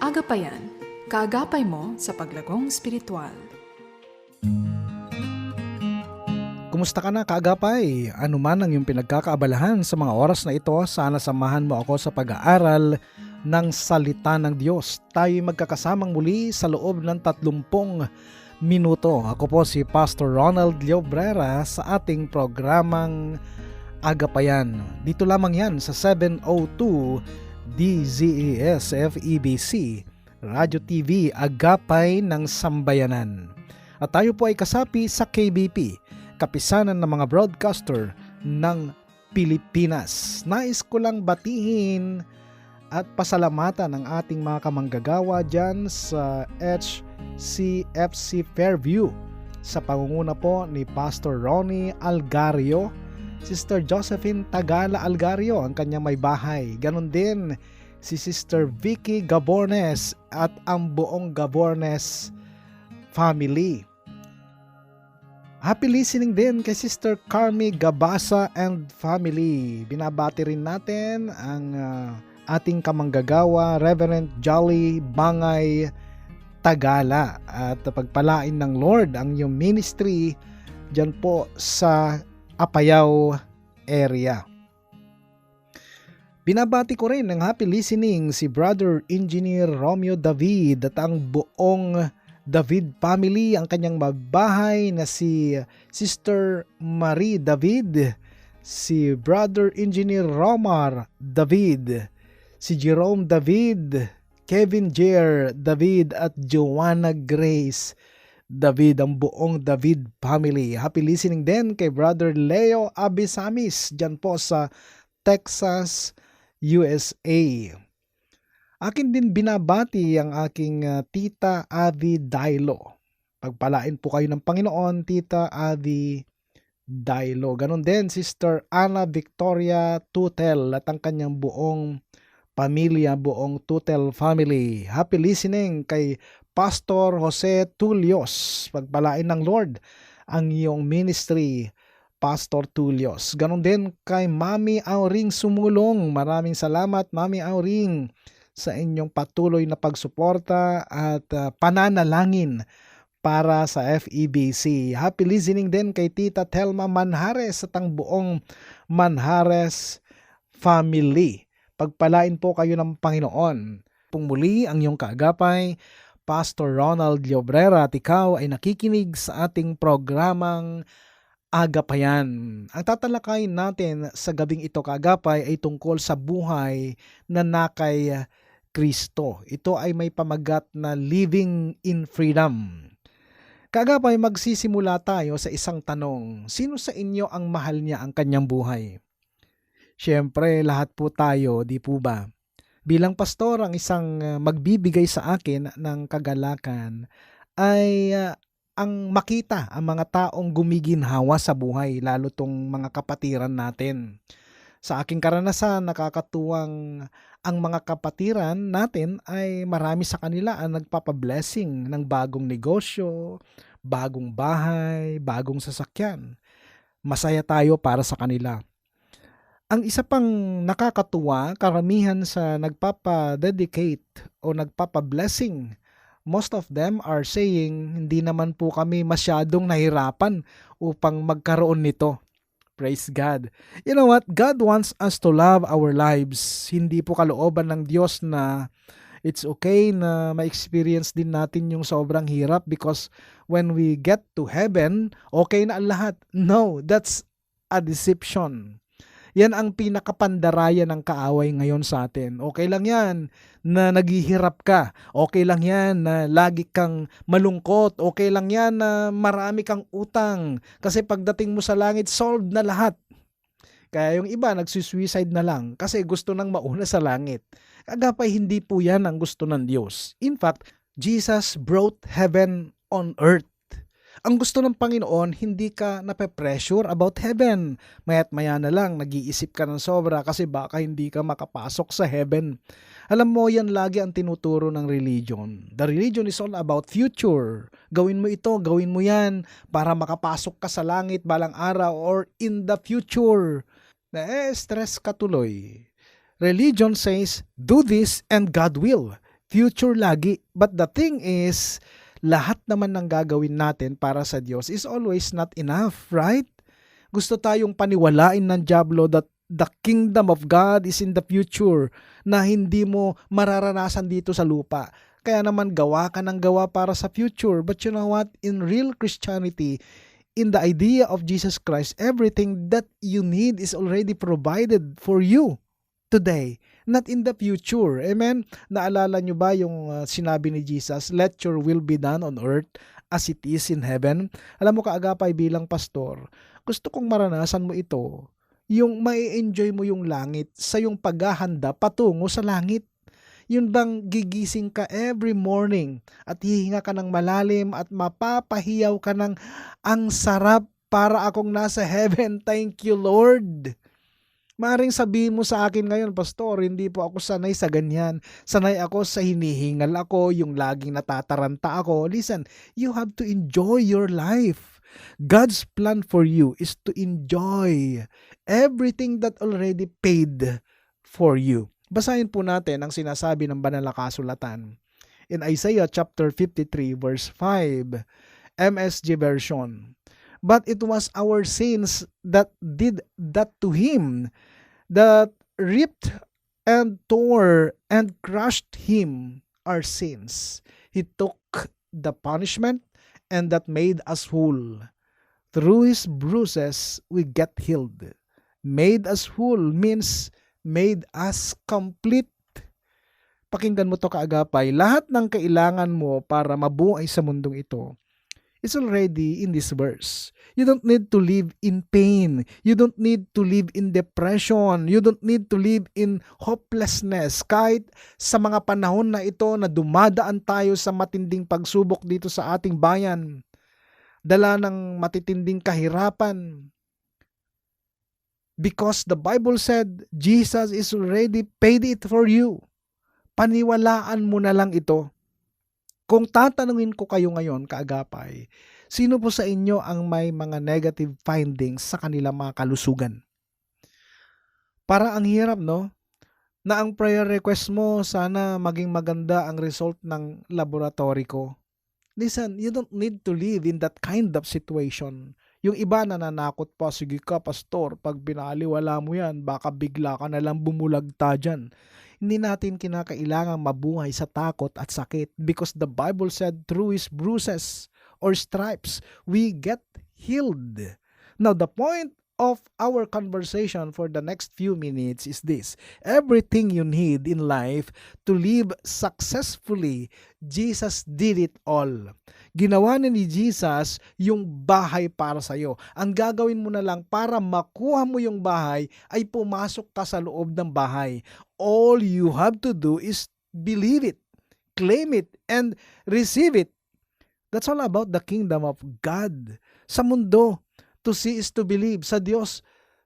Agapayan, kaagapay mo sa paglagong spiritual. Kumusta ka na, kaagapay? Ano man ang iyong pinagkakaabalahan sa mga oras na ito, sana samahan mo ako sa pag-aaral ng salita ng Diyos. Tayo'y magkakasamang muli sa loob ng 30 minuto. Ako po si Pastor Ronald Llobrera sa ating programang Agapayan. Dito lamang yan sa 702 DZES FEBC, Radio TV Agapay ng Sambayanan. At tayo po ay kasapi sa KBP, Kapisanan ng mga Broadcaster ng Pilipinas. Nais ko lang batihin at pasalamatan ang ating mga kamanggagawa dyan sa HCFC Fairview sa pangunguna po ni Pastor Ronnie Algario, Sister Josephine Tagala Algario ang kanyang may bahay. Ganon din si Sister Vicky Gabornes at ang buong Gabornes family. Happy listening din kay Sister Carmi Gabasa and family. Binabati rin natin ang ating kamanggagawa Reverend Jolly Bangay Tagala at pagpalain ng Lord ang iyong ministry dyan po sa Apayao area. Binabati ko rin ng happy listening si Brother Engineer Romeo David at ang buong David family, ang kanyang mabahay na si Sister Marie David, si Brother Engineer Romar David, si Jerome David, Kevin Jer David at Joanna Grace David, ang buong David family. Happy listening din kay Brother Leo Abisamis dyan po sa Texas, USA. Akin din binabati ang aking Tita Avi Dailo. Pagpalain po kayo ng Panginoon, Tita Avi Dailo. Ganon din Sister Ana Victoria Tutel at ang kanyang buong pamilya, buong Tutel family. Happy listening kay Pastor Jose Tulios. Pagpalain ng Lord ang iyong ministry, Pastor Tulios. Ganon din kay Mami Auring Sumulong. Maraming salamat, Mami Auring, sa inyong patuloy na pagsuporta at pananalangin para sa FEBC. Happy listening din kay Tita Telma Manhares at ang buong Manhares family. Pagpalain po kayo ng Panginoon. Pumuli ang iyong kaagapay, Pastor Ronald Llobrera, at ikaw ay nakikinig sa ating programang Agapayan. Ang tatalakayin natin sa gabing ito, kaagapay, ay tungkol sa buhay na nakay Kristo. Ito ay may pamagat na living in freedom. Kaagapay, magsisimula tayo sa isang tanong. Sino sa inyo ang mahal niya ang kanyang buhay? Siyempre, lahat po tayo, di po ba? Bilang pastor, ang isang magbibigay sa akin ng kagalakan ay ang makita ang mga taong gumiginhawa sa buhay, lalo tong mga kapatiran natin. Sa aking karanasan, nakakatuwang ang mga kapatiran natin ay marami sa kanila ang nagpapablessing ng bagong negosyo, bagong bahay, bagong sasakyan. Masaya tayo para sa kanila. Ang isa pang nakakatuwa, karamihan sa nagpapa-dedicate o nagpapa-blessing, most of them are saying, hindi naman po kami masyadong nahirapan upang magkaroon nito. Praise God. You know what? God wants us to love our lives. Hindi po kalooban ng Diyos na it's okay na ma-experience din natin yung sobrang hirap because when we get to heaven, okay na ang lahat. No, that's a deception. Yan ang pinakapandarayan ng kaaway ngayon sa atin. Okay lang yan na naghihirap ka. Okay lang yan na lagi kang malungkot. Okay lang yan na marami kang utang. Kasi pagdating mo sa langit, solved na lahat. Kaya yung iba nagsusuicide na lang kasi gusto nang mauna sa langit. Agapay, hindi po yan ang gusto ng Diyos. In fact, Jesus brought heaven on earth. Ang gusto ng Panginoon, hindi ka nape-pressure about heaven. Maya't maya na lang, nag-iisip ka ng sobra kasi baka hindi ka makapasok sa heaven. Alam mo, yan lagi ang tinuturo ng religion. The religion is all about future. Gawin mo ito, gawin mo yan para makapasok ka sa langit balang araw or in the future. Stress ka tuloy. Religion says, do this and God will. future lagi. But the thing is, lahat naman ng gagawin natin para sa Diyos is always not enough, right? Gusto tayong paniwalain ng dyablo that the kingdom of God is in the future, na hindi mo mararanasan dito sa lupa. Kaya naman gawa ka ng gawa para sa future. But you know what? In real Christianity, in the idea of Jesus Christ, everything that you need is already provided for you today, not in the future. Amen? Naalala nyo ba yung sinabi ni Jesus, "Let your will be done on earth as it is in heaven"? Alam mo, kaagapay, bilang pastor, gusto kong maranasan mo ito, yung mai-enjoy mo yung langit sa yung paghahanda patungo sa langit. Yun bang gigising ka every morning at hihinga ka ng malalim at mapapahiyaw ka ng ang sarap, para akong nasa heaven, thank you Lord. Maaring sabihin mo sa akin ngayon, Pastor, hindi po ako sanay sa ganyan. Sanay ako sa hinihingal ako, yung laging natataranta ako. Listen, you have to enjoy your life. God's plan for you is to enjoy everything that already paid for you. Basahin po natin ang sinasabi ng banal na kasulatan. In Isaiah chapter 53 verse 5, MSG version. But it was our sins that did that to him, that ripped and tore and crushed him, our sins. He took the punishment and that made us whole. Through his bruises we get healed. Made us whole means made us complete. Pakinggan mo to, kaagapay. Lahat ng kailangan mo para mabuhay sa mundong ito is already in this verse. You don't need to live in pain. You don't need to live in depression. You don't need to live in hopelessness. Kahit sa mga panahon na ito na dumadaan tayo sa matinding pagsubok dito sa ating bayan, dala ng matitinding kahirapan, because the Bible said, Jesus is already paid it for you. Paniwalaan mo na lang ito. Kung tatanungin ko kayo ngayon, kaagapay, sino po sa inyo ang may mga negative findings sa kanilang mga kalusugan? Para ang hirap, no? Na ang prayer request mo, sana maging maganda ang result ng laboratory ko. Listen, you don't need to live in that kind of situation. Yung iba nananakot pa, sige ka pastor, pag binaliwala mo yan, baka bigla ka na lang bumulagta dyan. Hindi natin kinakailangang mabuhay sa takot at sakit, because the Bible said through his bruises or stripes, we get healed. Now, the point of our conversation for the next few minutes is this. Everything you need in life to live successfully, Jesus did it all. Ginawa na ni Jesus yung bahay para sa'yo. Ang gagawin mo na lang para makuha mo yung bahay ay pumasok ka sa loob ng bahay. All you have to do is believe it, claim it, and receive it. That's all about the kingdom of God. Sa mundo, to see is to believe. Sa Diyos,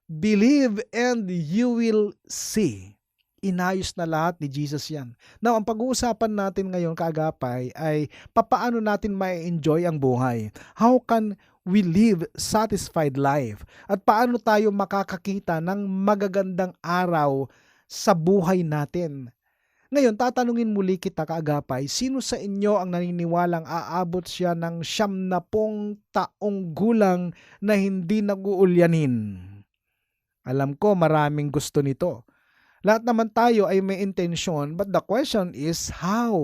believe and you will see. Inayos na lahat ni Jesus yan. Now, ang pag-uusapan natin ngayon, kaagapay, ay papaano natin ma-enjoy ang buhay. How can we live satisfied life? At paano tayo makakakita ng magagandang araw sa buhay natin? Ngayon, tatanungin muli kita, kaagapay, sino sa inyo ang naniniwalang aabot siya ng 70 taong gulang na hindi nag-uulyanin? Alam ko maraming gusto nito. Lahat naman tayo ay may intensyon, but the question is how?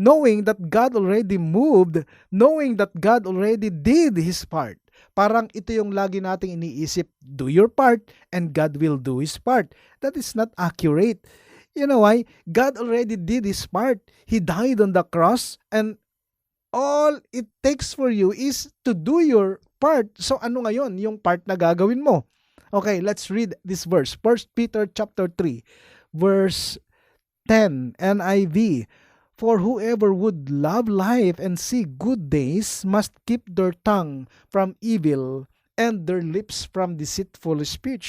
Knowing that God already moved, knowing that God already did His part. Parang ito yung lagi nating iniisip, do your part and God will do His part. That is not accurate. You know why? God already did His part. He died on the cross, and all it takes for you is to do your part. So ano ngayon yung part na gagawin mo? Okay, let's read this verse. 1 Peter chapter 3, verse 10, NIV. For whoever would love life and see good days must keep their tongue from evil and their lips from deceitful speech.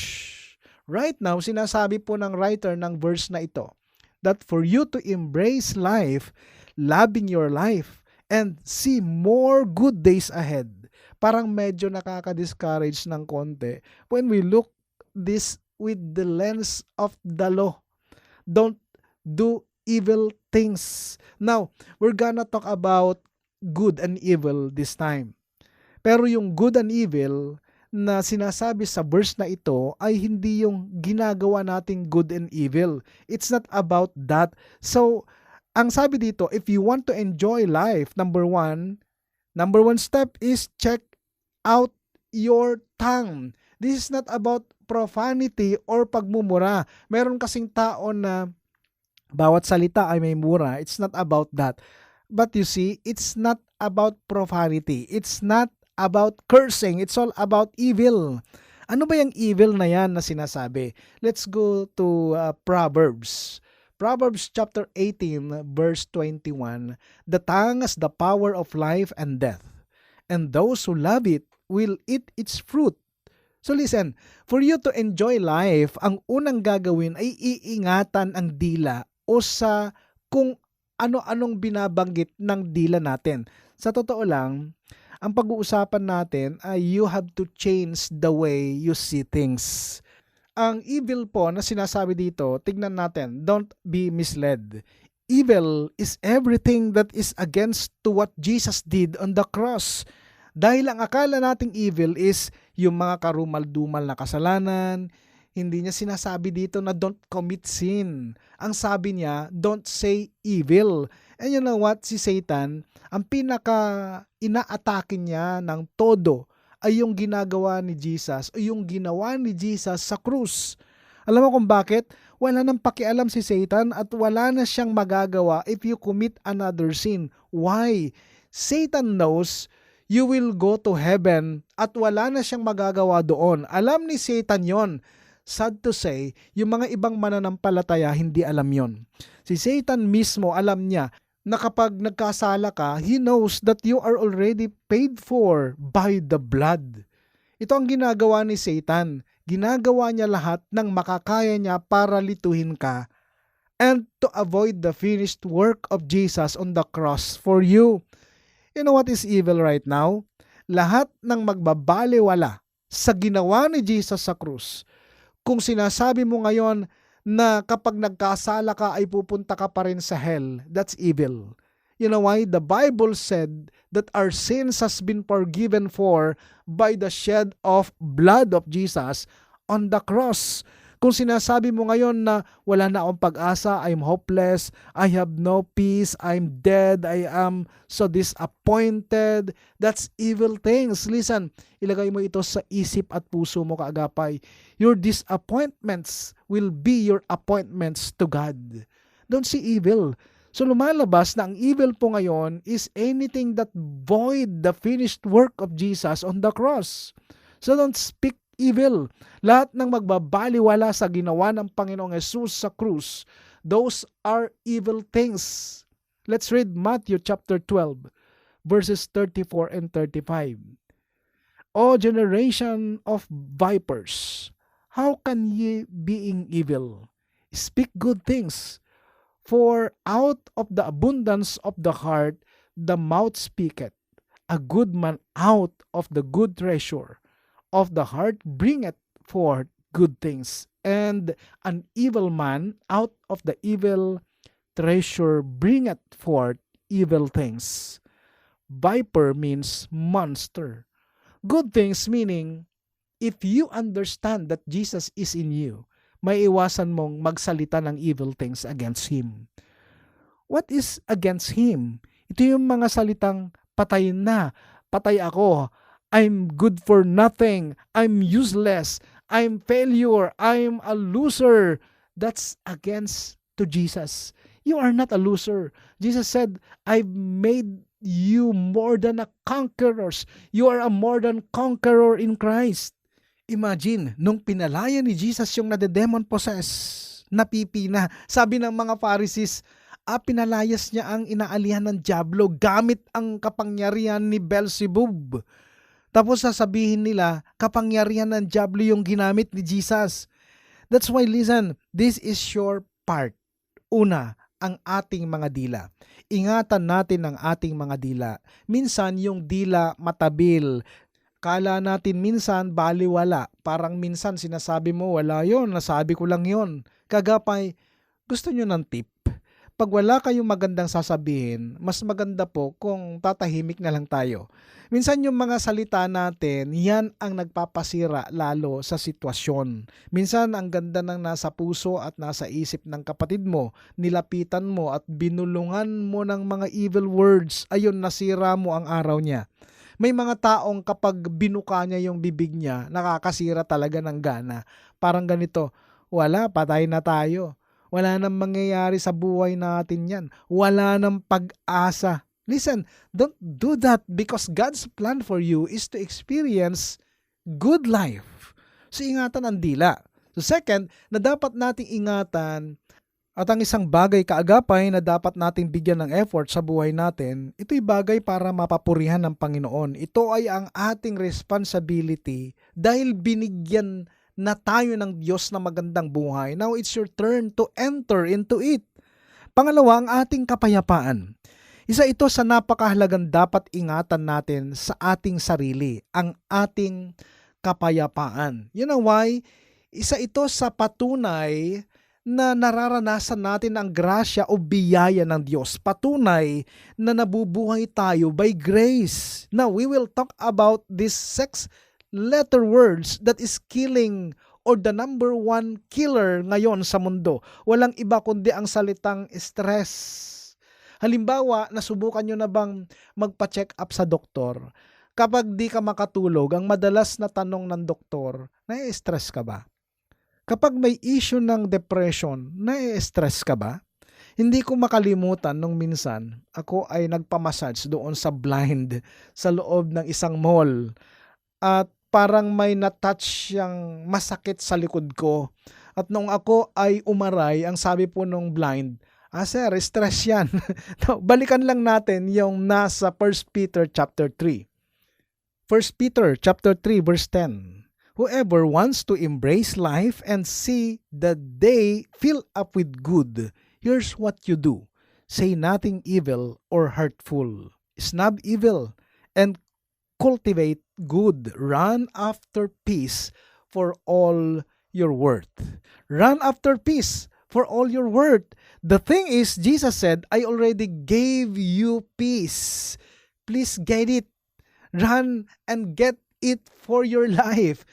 Right now, sinasabi po ng writer ng verse na ito that for you to embrace life, loving your life, and see more good days ahead, parang medyo nakaka-discourage ng konti when we look this with the lens of the law. Don't do evil things. Now, we're gonna talk about good and evil this time. Pero yung good and evil na sinasabi sa verse na ito ay hindi yung ginagawa nating good and evil. It's not about that. So, ang sabi dito, if you want to enjoy life, number one step is check out your tongue. This is not about profanity or pagmumura. Meron kasing tao na bawat salita ay may mura. It's not about that. But you see, it's not about profanity. It's not about cursing. It's all about evil. Ano ba yung evil na yan na sinasabi? Let's go to Proverbs. Proverbs chapter 18 verse 21. The tongue has the power of life and death, and those who love it will eat its fruit. So listen, for you to enjoy life, ang unang gagawin ay iingatan ang dila o sa kung ano-anong binabanggit ng dila natin. Sa totoo lang, ang pag-uusapan natin ay you have to change the way you see things. Ang evil po na sinasabi dito, tignan natin, don't be misled. Evil is everything that is against to what Jesus did on the cross. Dahil ang akala nating evil is yung mga karumal-dumal na kasalanan, hindi niya sinasabi dito na don't commit sin. Ang sabi niya, don't say evil. And you know what? Si Satan, ang inaatake niya ng todo ay yung ginagawa ni Jesus o yung ginawa ni Jesus sa krus. Alam mo kung bakit? Wala nang pakialam si Satan at wala na siyang magagawa if you commit another sin. Why? Satan knows you will go to heaven at wala na siyang magagawa doon. Alam ni Satan yon. Sad to say, yung mga ibang mananampalataya hindi alam yon. Si Satan mismo alam niya na kapag nagkasala ka, he knows that you are already paid for by the blood. Ito ang ginagawa ni Satan. Ginagawa niya lahat ng makakaya niya para lituhin ka and to avoid the finished work of Jesus on the cross for you. You know what is evil right now? Lahat ng magbabaliwala sa ginawa ni Jesus sa krus. Kung sinasabi mo ngayon na kapag nagkasala ka ay pupunta ka pa rin sa hell, that's evil. You know why? The Bible said that our sins has been forgiven for by the shed of blood of Jesus on the cross. Kung sinasabi mo ngayon na wala na akong pag-asa, I'm hopeless, I have no peace, I'm dead, I am so disappointed, that's evil things. Listen, ilagay mo ito sa isip at puso mo, kaagapay. Your disappointments will be your appointments to God. Don't see evil. So lumalabas na ang evil po ngayon is anything that void the finished work of Jesus on the cross. So don't speak evil. Lahat ng magbabaliwala sa ginawa ng Panginoong Jesus sa krus, those are evil things. Let's read Matthew chapter 12, verses 34 and 35. O generation of vipers, how can ye, being evil, speak good things? For out of the abundance of the heart, the mouth speaketh. A good man out of the good treasure of the heart bringeth forth good things, and an evil man out of the evil treasure bringeth forth evil things. Viper means monster. Good things meaning, if you understand that Jesus is in you, may iwasan mong magsalita ng evil things against Him. What is against Him? Ito yung mga salitang patay na, patay ako, I'm good for nothing, I'm useless, I'm failure, I'm a loser. That's against to Jesus. You are not a loser. Jesus said, I've made you more than a conquerors. You are a more than conqueror in Christ. Imagine, nung pinalaya ni Jesus yung nadedemon possessed, napipina, sabi ng mga Pharisees, pinalayas niya ang inaalihan ng dyablo gamit ang kapangyarihan ni Beelzebub. Tapos sasabihin nila, kapangyarihan ng dyablo yung ginamit ni Jesus. That's why, listen, this is your part. Una, ang ating mga dila. Ingatan natin ang ating mga dila. Minsan, yung dila matabil. Kala natin minsan baliwala. Parang minsan sinasabi mo, wala yon, nasabi ko lang yon. Kagapay, gusto nyo ng tip? Pag wala kayong magandang sasabihin, mas maganda po kung tatahimik na lang tayo. Minsan yung mga salita natin, yan ang nagpapasira lalo sa sitwasyon. Minsan ang ganda ng nasa puso at nasa isip ng kapatid mo, nilapitan mo at binulungan mo ng mga evil words, ayun nasira mo ang araw niya. May mga taong kapag binuka niya yung bibig niya, nakakasira talaga ng gana. Parang ganito, wala, patay na tayo. Wala nang mangyayari sa buhay natin yan. Wala nang pag-asa. Listen, don't do that because God's plan for you is to experience good life. So ingatan ang dila. So second, na dapat nating ingatan at ang isang bagay kaagapay na dapat nating bigyan ng effort sa buhay natin, ito'y bagay para mapapurihan ng Panginoon. Ito ay ang ating responsibility dahil binigyan na tayo ng Diyos na magandang buhay. Now it's your turn to enter into it. Pangalawa, ang ating kapayapaan. Isa ito sa napakahalagang dapat ingatan natin sa ating sarili, ang ating kapayapaan. You know why? Isa ito sa patunay na nararanasan natin ang grasya o biyaya ng Diyos. Patunay na nabubuhay tayo by grace. Now, we will talk about this letter words that is killing or the number one killer ngayon sa mundo. Walang iba kundi ang salitang stress. Halimbawa, nasubukan nyo na bang magpa-check up sa doktor? Kapag di ka makatulog, ang madalas na tanong ng doktor, nai-stress ka ba? Kapag may issue ng depression, nai-stress ka ba? Hindi ko makalimutan nung minsan, ako ay nagpamassage doon sa blind sa loob ng isang mall. At parang may na-touch siyang masakit sa likod ko. At nung ako ay umaray, ang sabi po nung blind, sir, stress yan. Balikan lang natin yung nasa 1 Peter chapter 3. 1 Peter chapter 3 verse 10. Whoever wants to embrace life and see the day fill up with good, here's what you do. Say nothing evil or hurtful. Snub evil and cultivate good. Run after peace for all your worth. Run after peace for all your worth. The thing is, Jesus said, I already gave you peace. Please get it. Run and get it for your life.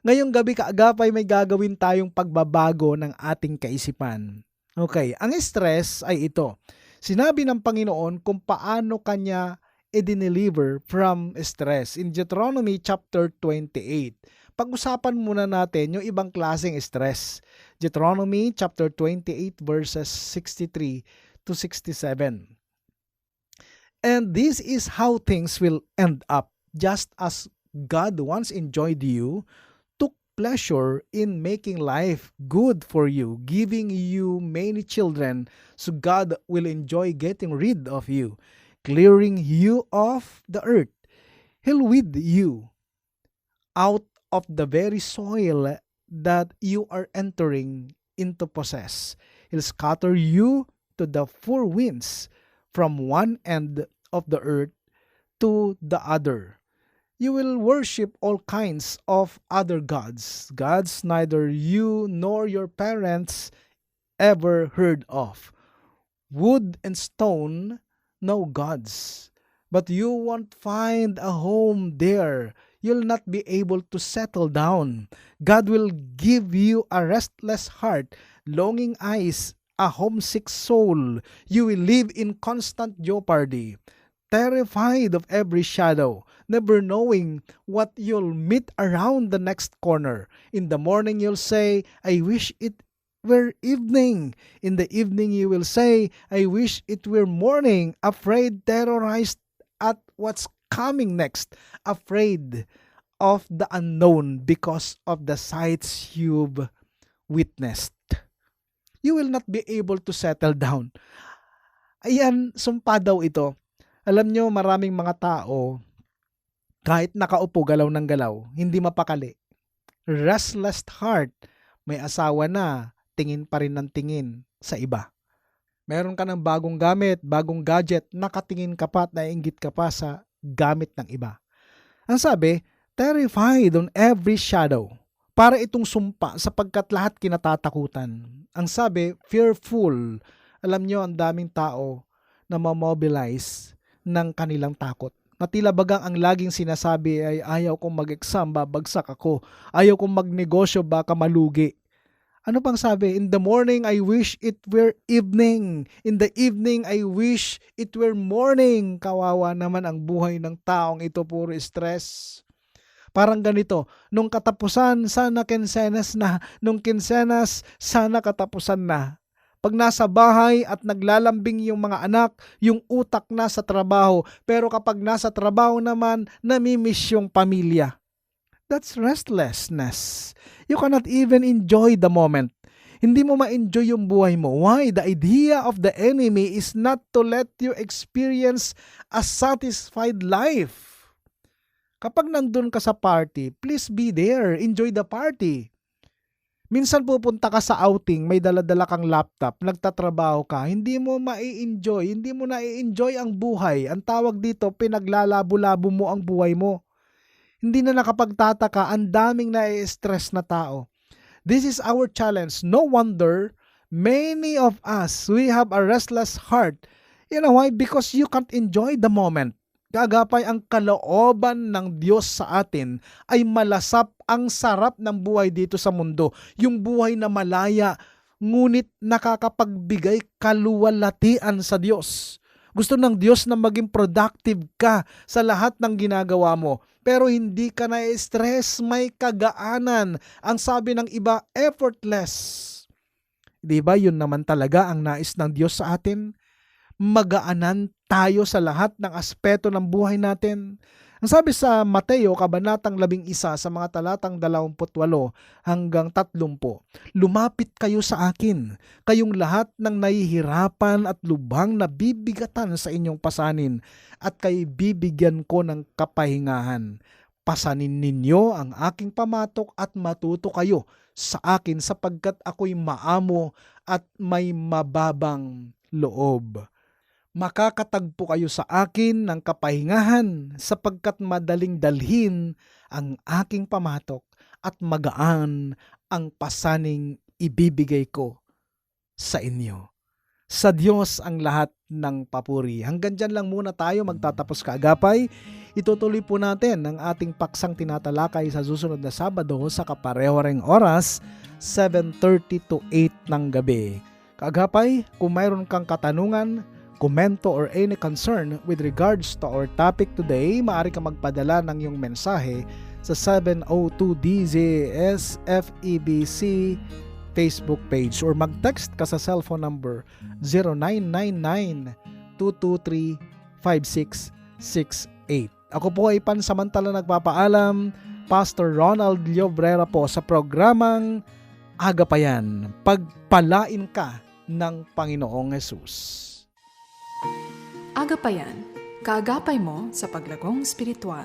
Ngayong gabi kaagapay may gagawin tayong pagbabago ng ating kaisipan. Okay, ang stress ay ito. Sinabi ng Panginoon kung paano kanya i-deliver from stress in Deuteronomy chapter 28. Pag-usapan muna natin yung ibang klaseng stress. Deuteronomy chapter 28 verses 63 to 67. And this is how things will end up. Just as God once enjoyed you, took pleasure in making life good for you, giving you many children, so God will enjoy getting rid of you, clearing you off the earth. He'll weed you out of the very soil that you are entering into possess. He'll scatter you to the four winds from one end of the earth to the other. You will worship all kinds of other gods, gods neither you nor your parents ever heard of. Wood and stone, no gods. But you won't find a home there. You'll not be able to settle down. God will give you a restless heart, longing eyes, a homesick soul. You will live in constant jeopardy, terrified of every shadow, never knowing what you'll meet around the next corner. In the morning you'll say, I wish it were evening. In the evening you will say, I wish it were morning, afraid, terrorized at what's coming next, afraid of the unknown because of the sights you've witnessed. You will not be able to settle down. Ayan, sumpa daw ito. Alam nyo, maraming mga tao, kahit nakaupo galaw ng galaw, hindi mapakali. Restless heart, may asawa na, tingin pa rin ng tingin sa iba. Meron ka ng bagong gamit, bagong gadget, nakatingin ka pa at naiinggit ka pa sa gamit ng iba. Ang sabi, terrified on every shadow. Para itong sumpa sapagkat lahat kinatatakutan. Ang sabi, fearful Alam nyo, ang daming tao na mamobilize ng kanilang takot. Na tila bagang ang laging sinasabi ay ayaw kong mag-exam, babagsak ako. Ayaw kong magnegosyo, baka malugi. Ano pang sabi? In the morning, I wish it were evening. In the evening, I wish it were morning. Kawawa naman ang buhay ng taong ito, puro stress. Parang ganito, nung katapusan, sana kinsenas na. Nung kinsenas, sana katapusan na. Pag nasa bahay at naglalambing yung mga anak, yung utak nasa trabaho. Pero kapag nasa trabaho naman, namimiss yung pamilya. That's restlessness. You cannot even enjoy the moment. Hindi mo ma-enjoy yung buhay mo. Why? The idea of the enemy is not to let you experience a satisfied life. Kapag nandun ka sa party, please be there. Enjoy the party. Minsan pupunta ka sa outing, may dala-dala kang laptop, nagtatrabaho ka, hindi mo mai-enjoy, hindi mo na-enjoy ang buhay. Ang tawag dito, pinaglalabo-labo mo ang buhay mo. Hindi na nakapagtataka, ang daming na-stress na tao. This is our challenge. No wonder, many of us, we have a restless heart. You know why? Because you can't enjoy the moment. Gagapay ang kalooban ng Diyos sa atin ay malasap ang sarap ng buhay dito sa mundo. Yung buhay na malaya, ngunit nakakapagbigay kaluwalhatian sa Diyos. Gusto ng Diyos na maging productive ka sa lahat ng ginagawa mo. Pero hindi ka na-stress, may kagaanan. Ang sabi ng iba, effortless. Diba yun naman talaga ang nais ng Diyos sa atin? Magaanan tayo sa lahat ng aspeto ng buhay natin. Ang sabi sa Mateo, Kabanatang 11, sa mga talatang 28 hanggang 30, lumapit kayo sa akin, kayong lahat ng nahihirapan at lubhang nabibigatan sa inyong pasanin, at kayo bibigyan ko ng kapahingahan. Pasanin ninyo ang aking pamatok at matuto kayo sa akin sapagkat ako'y maamo at may mababang loob. Makakatagpo kayo sa akin ng kapahingahan sapagkat madaling dalhin ang aking pamatok at magaan ang pasaning ibibigay ko sa inyo. Sa Diyos ang lahat ng papuri. Hanggang dyan lang muna tayo magtatapos kaagapay. Itutuloy po natin ang ating paksang tinatalakay sa susunod na Sabado sa kapareho-reng oras, 7:30 to 8 ng gabi. Kaagapay, kung mayroon kang katanungan, komento or any concern with regards to our topic today, maaari ka magpadala ng iyong mensahe sa 702 DZS FEBC Facebook page or mag-text ka sa cellphone number 0999-223-5668. Ako po ay pansamantala nagpapaalam, Pastor Ronald Llobrera po sa programang Agapayan. Pagpalain ka ng Panginoong Hesus. Agapayan, kaagapay mo sa paglagong spiritual.